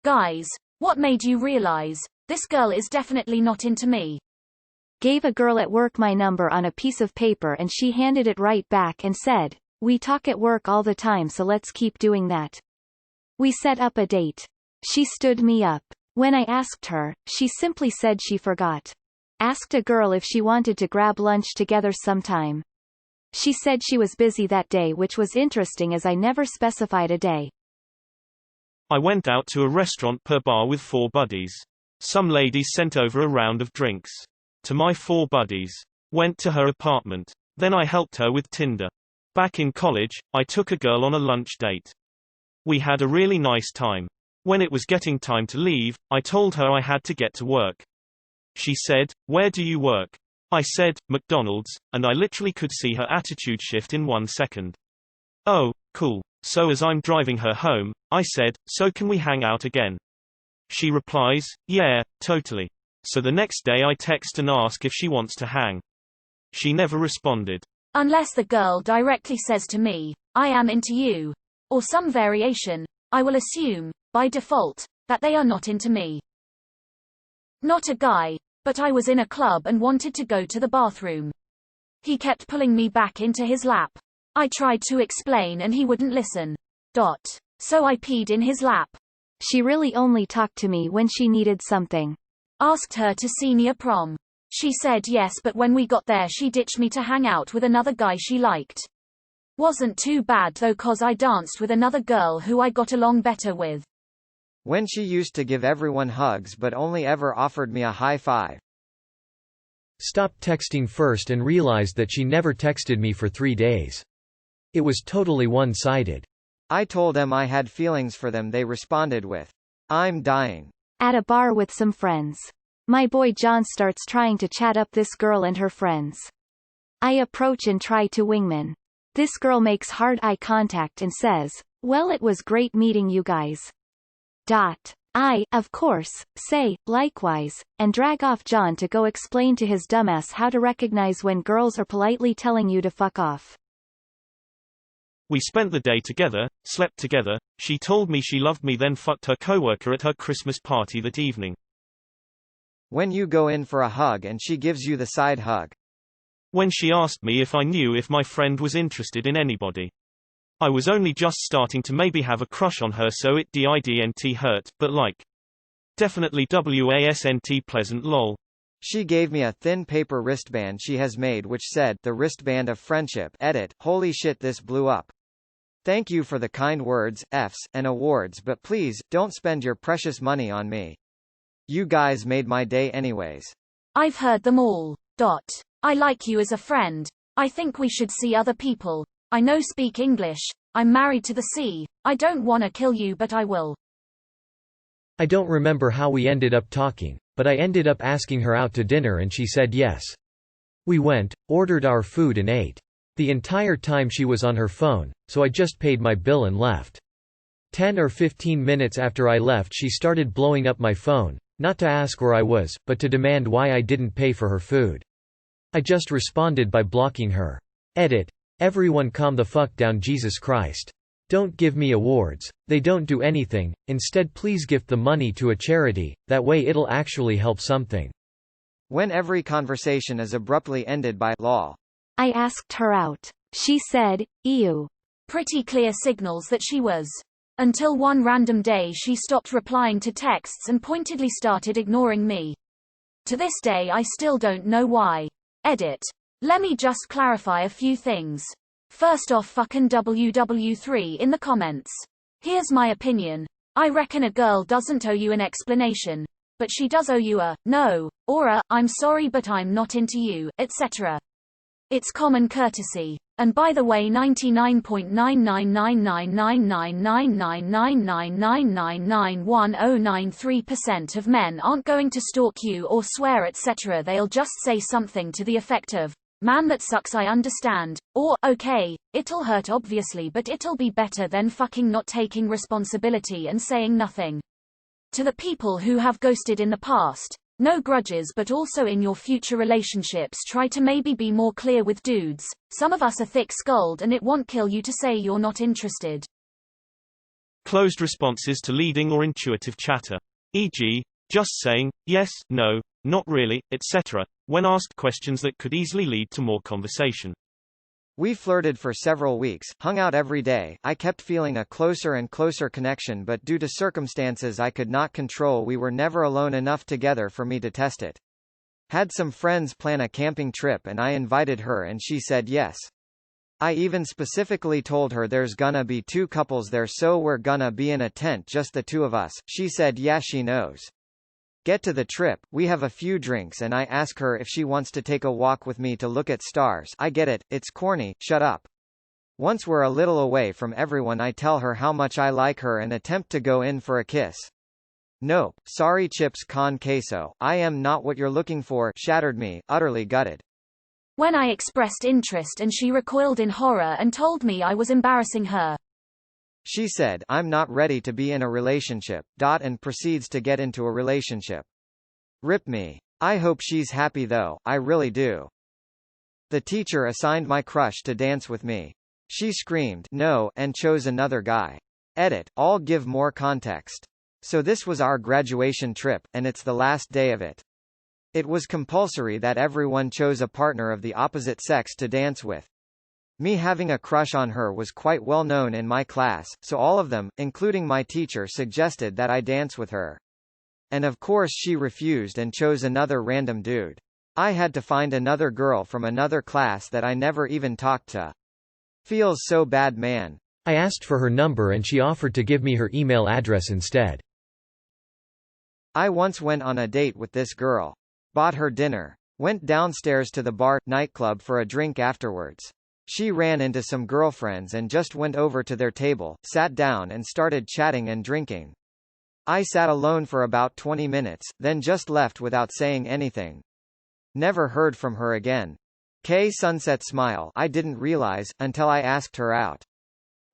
Guys, what made you realize, this girl is definitely not into me? Gave a girl at work my number on a piece of paper and she handed it right back and said, "We talk at work all the time, so let's keep doing that." We set up a date. She stood me up. When I asked her, she simply said she forgot. Asked a girl if she wanted to grab lunch together sometime. She said she was busy that day, which was interesting as I never specified a day. I went out to a restaurant per bar with 4 buddies. Some lady sent over a round of drinks. To my 4 buddies. Went to her apartment. Then I helped her with Tinder. Back in college, I took a girl on a lunch date. We had a really nice time. When it was getting time to leave, I told her I had to get to work. She said, "Where do you work?" I said, "McDonald's," and I literally could see her attitude shift in 1 second. "Oh, cool." So as I'm driving her home, I said, "So can we hang out again?" She replies, "Yeah, totally." So the next day I text and ask if she wants to hang. She never responded. Unless the girl directly says to me, "I am into you," or some variation, I will assume, by default, that they are not into me. Not a guy, but I was in a club and wanted to go to the bathroom. He kept pulling me back into his lap. I tried to explain and he wouldn't listen. So I peed in his lap. She really only talked to me when she needed something. Asked her to senior prom. She said yes, but when we got there she ditched me to hang out with another guy she liked. Wasn't too bad though, cause I danced with another girl who I got along better with. When she used to give everyone hugs but only ever offered me a high five. Stopped texting first and realized that she never texted me for 3 days. It was totally one-sided. I told them I had feelings for them. They responded with, "I'm dying." At a bar with some friends. My boy John starts trying to chat up this girl and her friends. I approach and try to wingman. This girl makes hard eye contact and says, "Well, it was great meeting you guys." I, of course, say, "Likewise," and drag off John to go explain to his dumbass how to recognize when girls are politely telling you to fuck off. We spent the day together, slept together, she told me she loved me, then fucked her coworker at her Christmas party that evening. When you go in for a hug and she gives you the side hug. When she asked me if I knew if my friend was interested in anybody. I was only just starting to maybe have a crush on her, so it didn't hurt, but like. Definitely wasn't pleasant lol. She gave me a thin paper wristband she has made which said, "The wristband of friendship." Edit, holy shit, this blew up. Thank you for the kind words, Fs, and awards, but please, don't spend your precious money on me. You guys made my day anyways. I've heard them all. I like you as a friend. I think we should see other people. I know speak English. I'm married to the sea. I don't wanna kill you, but I will. I don't remember how we ended up talking, but I ended up asking her out to dinner and she said yes. We went, ordered our food and ate. The entire time she was on her phone, so I just paid my bill and left. 10 or 15 minutes after I left she started blowing up my phone, not to ask where I was, but to demand why I didn't pay for her food. I just responded by blocking her. Edit. Everyone calm the fuck down, Jesus Christ. Don't give me awards, they don't do anything, instead please gift the money to a charity, that way it'll actually help something. When every conversation is abruptly ended by lol. I asked her out. She said, ew. Pretty clear signals that she was. Until one random day she stopped replying to texts and pointedly started ignoring me. To this day I still don't know why. Edit. Let me just clarify a few things. First off, fucking WW3 in the comments. Here's my opinion. I reckon a girl doesn't owe you an explanation, but she does owe you a no, or a "I'm sorry but I'm not into you," etc. It's common courtesy. And by the way, 99.9999999999999999999999999% of men aren't going to stalk you or swear etc. They'll just say something to the effect of, "Man, that sucks, I understand," or "Okay, it'll hurt obviously, but it'll be better than fucking not taking responsibility and saying nothing." To the people who have ghosted in the past, no grudges, but also in your future relationships try to maybe be more clear with dudes. Some of us are thick-skulled and it won't kill you to say you're not interested. Closed responses to leading or intuitive chatter. E.g., just saying, yes, no, not really, etc., when asked questions that could easily lead to more conversation. We flirted for several weeks, hung out every day. I kept feeling a closer and closer connection, but due to circumstances I could not control, we were never alone enough together for me to test it. Had some friends plan a camping trip and I invited her and she said yes. I even specifically told her there's gonna be 2 couples there, so we're gonna be in a tent, just the 2 of us. She said yeah, she knows. Get to the trip, we have a few drinks and I ask her if she wants to take a walk with me to look at stars. I get it, it's corny, shut up. Once we're a little away from everyone, I tell her how much I like her and attempt to go in for a kiss. Nope, sorry chips con queso, I am not what you're looking for, shattered me, utterly gutted. When I expressed interest and she recoiled in horror and told me I was embarrassing her. She said, I'm not ready to be in a relationship, and proceeds to get into a relationship. Rip me. I hope she's happy though, I really do. The teacher assigned my crush to dance with me. She screamed, no, and chose another guy. Edit, I'll give more context. So this was our graduation trip, and it's the last day of it. It was compulsory that everyone chose a partner of the opposite sex to dance with. Me having a crush on her was quite well known in my class, so all of them, including my teacher, suggested that I dance with her. And of course she refused and chose another random dude. I had to find another girl from another class that I never even talked to. Feels so bad, man. I asked for her number and she offered to give me her email address instead. I once went on a date with this girl. Bought her dinner. Went downstairs to the bar, nightclub for a drink afterwards. She ran into some girlfriends and just went over to their table, sat down and started chatting and drinking. I sat alone for about 20 minutes, then just left without saying anything. Never heard from her again. Sunset smile. I didn't realize, until I asked her out.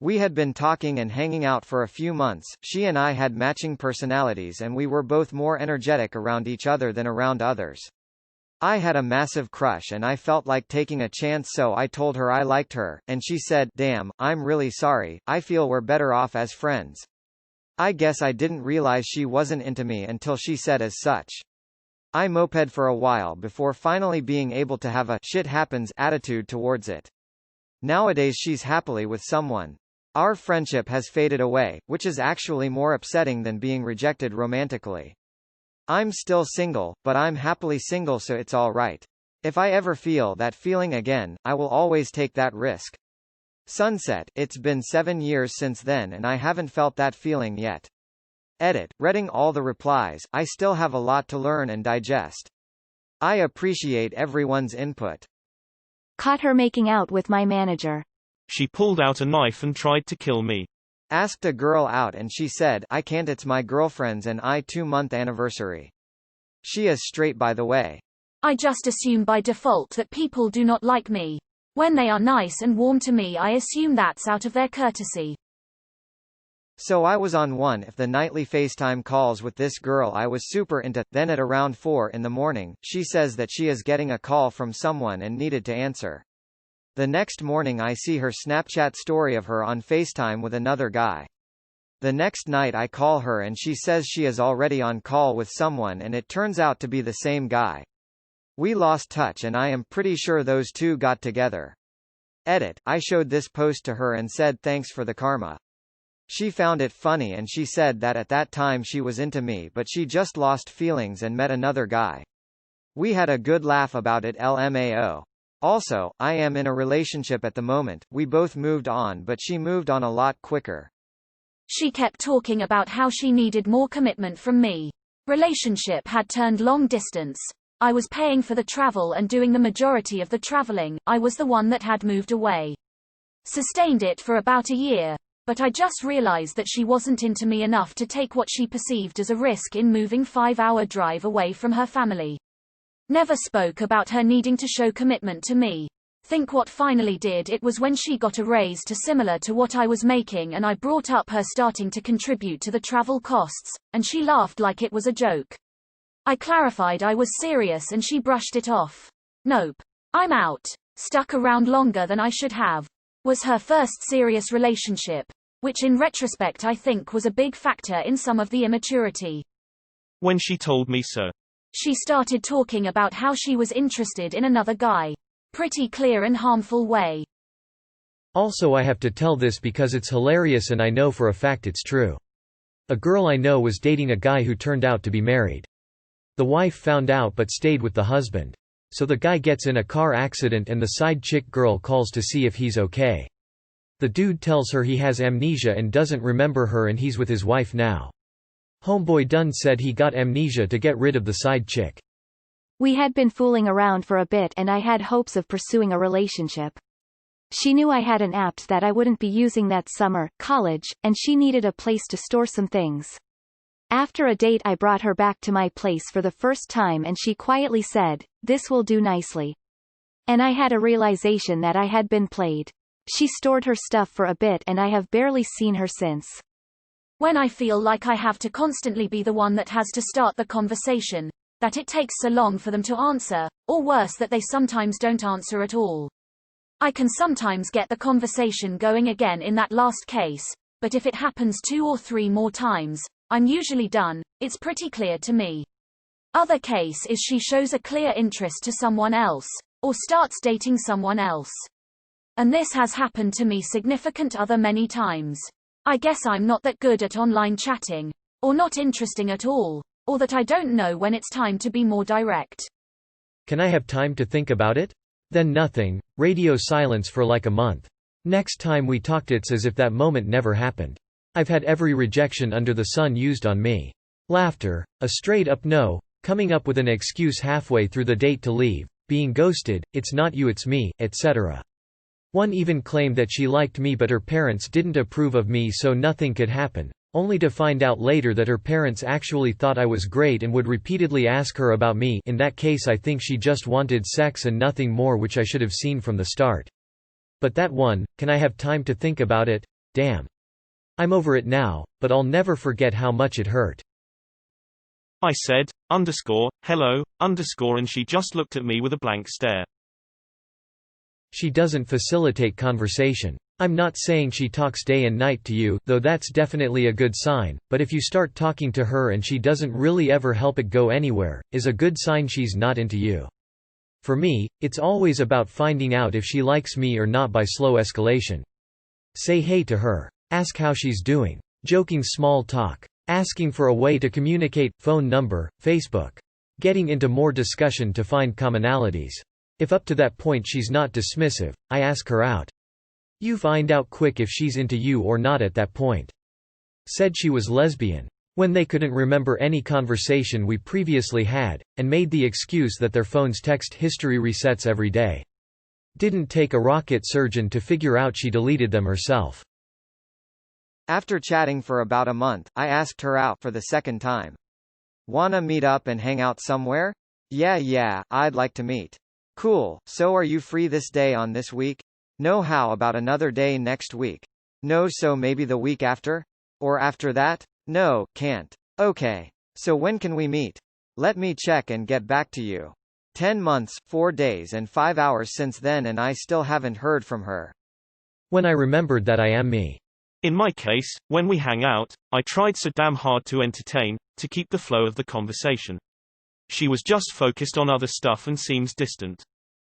We had been talking and hanging out for a few months, she and I had matching personalities and we were both more energetic around each other than around others. I had a massive crush and I felt like taking a chance, so I told her I liked her, and she said, damn, I'm really sorry, I feel we're better off as friends. I guess I didn't realize she wasn't into me until she said as such. I moped for a while before finally being able to have a shit happens attitude towards it. Nowadays she's happily with someone. Our friendship has faded away, which is actually more upsetting than being rejected romantically. I'm still single, but I'm happily single, so it's alright. If I ever feel that feeling again, I will always take that risk. Sunset, it's been 7 years since then and I haven't felt that feeling yet. Edit, reading all the replies, I still have a lot to learn and digest. I appreciate everyone's input. Caught her making out with my manager. She pulled out a knife and tried to kill me. Asked a girl out and she said, I can't, it's my girlfriend's and I 2-month anniversary. She is straight, by the way. I just assume by default that people do not like me. When they are nice and warm to me, I assume that's out of their courtesy. So I was on one of the nightly FaceTime calls with this girl I was super into. Then at around 4 in the morning, she says that she is getting a call from someone and needed to answer. The next morning I see her Snapchat story of her on FaceTime with another guy. The next night I call her and she says she is already on call with someone and it turns out to be the same guy. We lost touch and I am pretty sure those two got together. Edit, I showed this post to her and said thanks for the karma. She found it funny and she said that at that time she was into me but she just lost feelings and met another guy. We had a good laugh about it, LMAO. Also, I am in a relationship at the moment, we both moved on but she moved on a lot quicker. She kept talking about how she needed more commitment from me. Relationship had turned long distance. I was paying for the travel and doing the majority of the traveling, I was the one that had moved away. Sustained it for about a year, but I just realized that she wasn't into me enough to take what she perceived as a risk in moving 5-hour drive away from her family. Never spoke about her needing to show commitment to me. Think what finally did it was when she got a raise to similar to what I was making and I brought up her starting to contribute to the travel costs, and she laughed like it was a joke. I clarified I was serious and she brushed it off. Nope. I'm out. Stuck around longer than I should have. Was her first serious relationship. which in retrospect I think was a big factor in some of the immaturity. When she told me so, she started talking about how she was interested in another guy. Pretty clear and harmful way. Also, I have to tell this because it's hilarious and I know for a fact it's true. A girl I know was dating a guy who turned out to be married. The wife found out but stayed with the husband. So the guy gets in a car accident and the side chick girl calls to see if he's okay. The dude tells her he has amnesia and doesn't remember her and he's with his wife now. Homeboy done said he got amnesia to get rid of the side chick. We had been fooling around for a bit and I had hopes of pursuing a relationship. She knew I had an apt that I wouldn't be using that summer, college, and she needed a place to store some things. After a date I brought her back to my place for the first time and she quietly said, "This will do nicely." And I had a realization that I had been played. She stored her stuff for a bit and I have barely seen her since. When I feel like I have to constantly be the one that has to start the conversation, that it takes so long for them to answer, or worse that they sometimes don't answer at all. I can sometimes get the conversation going again in that last case, but if it happens 2 or 3 more times, I'm usually done. It's pretty clear to me. Other case is she shows a clear interest to someone else, or starts dating someone else. And this has happened to me significant other many times. I guess I'm not that good at online chatting, or not interesting at all, or that I don't know when it's time to be more direct. Can I have time to think about it? Then nothing, radio silence for like a month. Next time we talked it's as if that moment never happened. I've had every rejection under the sun used on me. Laughter, a straight up no, coming up with an excuse halfway through the date to leave, being ghosted, it's not you it's me, etc. One even claimed that she liked me but her parents didn't approve of me so nothing could happen, only to find out later that her parents actually thought I was great and would repeatedly ask her about me. In that case I think she just wanted sex and nothing more, which I should have seen from the start. But that one, can I have time to think about it? Damn. I'm over it now, but I'll never forget how much it hurt. I said, hello, and she just looked at me with a blank stare. She doesn't facilitate conversation. I'm not saying she talks day and night to you, though that's definitely a good sign, but if you start talking to her and she doesn't really ever help it go anywhere, is a good sign she's not into you. For me, it's always about finding out if she likes me or not by slow escalation. Say hey to her. Ask how she's doing. Joking small talk. Asking for a way to communicate, phone number, Facebook. Getting into more discussion to find commonalities. If up to that point she's not dismissive, I ask her out. You find out quick if she's into you or not at that point. Said she was lesbian. When they couldn't remember any conversation we previously had, and made the excuse that their phone's text history resets every day. Didn't take a rocket surgeon to figure out she deleted them herself. After chatting for about a month, I asked her out for the second time. Wanna meet up and hang out somewhere? Yeah, I'd like to meet. Cool, so are you free this day on this week? No, how about another day next week? No, so maybe the week after? Or after that? No, can't. Okay. So when can we meet? Let me check and get back to you. 10 months, 4 days and 5 hours since then and I still haven't heard from her. When I remembered that I am me. In my case, when we hang out, I tried so damn hard to entertain, to keep the flow of the conversation. She was just focused on other stuff and seems distant.